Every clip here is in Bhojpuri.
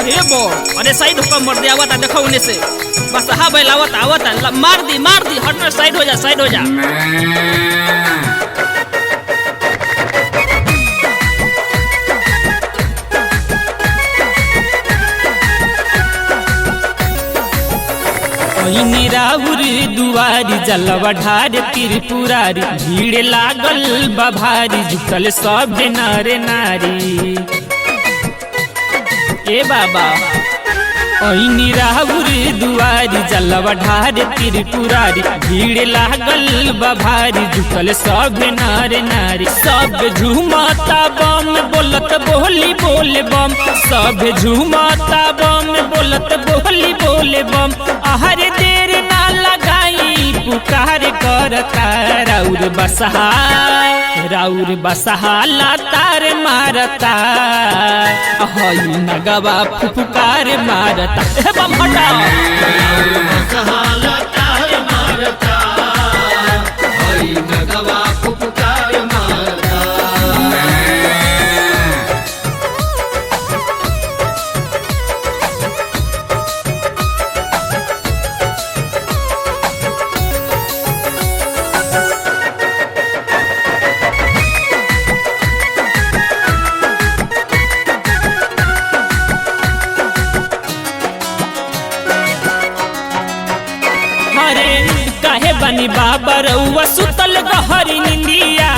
अरे बो अरे साइड होकर मर दे आवता देखो उन्हें से बस हाँ बैल आवता मार दी हटना साइड हो जा राउर दुआरी जलवा ढार त्रिपुरारी भीड़ लागल बभारी झुकल सब नारे नारी ए बाबा राउर दुआरी जलवा ढार त्रिपुरारी भीड़ लागल बभारी झुकल सब नारे नारी सब झूमता बम बोलत बोले बम सब झूमता बम बोलत बोले बम हर देर ना लगाई पुकार करता राउर बसहा लातार मारता हई नगवा फुफकार मारता बम हटा राउर बसहा लातार मारता हई नगवा फुफकार मारता। बनी बाबा रउआ सुतल गहरी निंदिया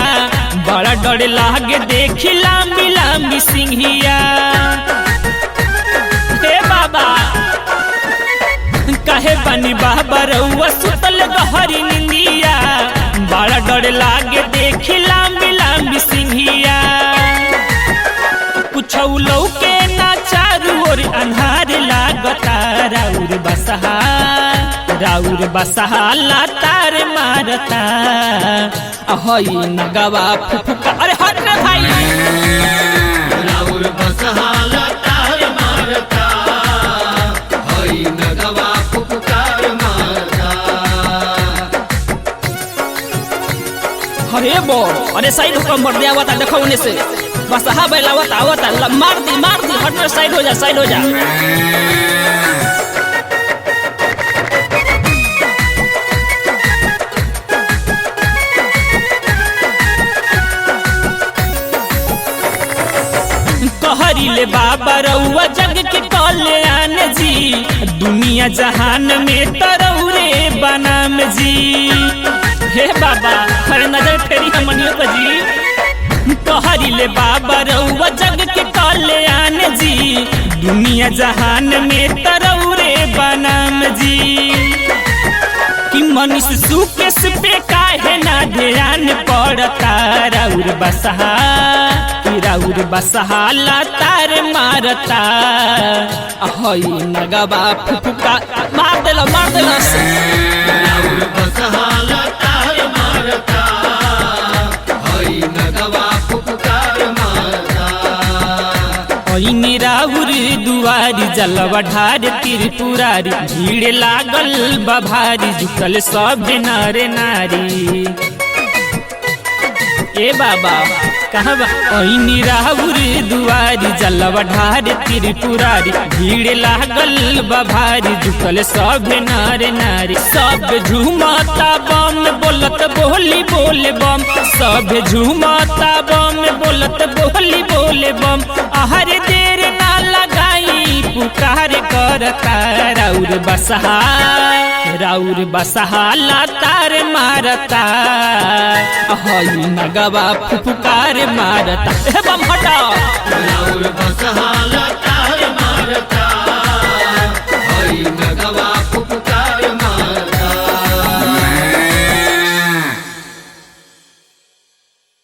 बड़ा डर लागे देखी लांबी लांबी सिंहिया हे बाबा कहे बनी बाबा रउआ सुतल गहरी निंदिया बड़ा डर लागे देखी लांबी लांबी सिंहिया कुछ लौके ना चारू ओर अन्हार लागता राउर बसहा लातार मारता हई नगवा फुफका अरे हट ना भाई राउर बसहा लातार मारता हई नगवा फुफकार मारता। अरे बो अरे साइड होकर मर दे आवता देखो उन्हें से बस हाँ बैल आवता मार दी हटना साइड हो जा कहरीले बाबा रउआ जग के कल्याण जी दुनिया जहान में तरौरे बनाम जी हे बाबा हर नजर फेरी हमनियों का जी कहरीले बाबा रउआ जग के कल्याण जी दुनिया जहान में तरौरे बनाम जी कि मनुष्य सुकेश पे काहे ना ध्यान पड़ता राउर बसहा लातार मारता हई नगवा फुफका मार देला राउर बसहा लातार मारता हई नगवा फुफकार मारता। राउर दुआरी जलवा ढार त्रिपुरारी भीड़ लागल बभारी झुकल सब नारे नारी ए बाबा कहाँ राउर दुआरी जलवा ढार त्रिपुरारी भीड़ लागल बभारी झुकल सब नारे नारी सब झूमता बम बोलत बोले बम सब झूमता बम बोलत बोले बम हर देर ना लगाई पुकार करता राउर बसहा लातार मारता हई नगवा फुफकार मारता बम हटा राउर बसहा लातार मारता हई नगवा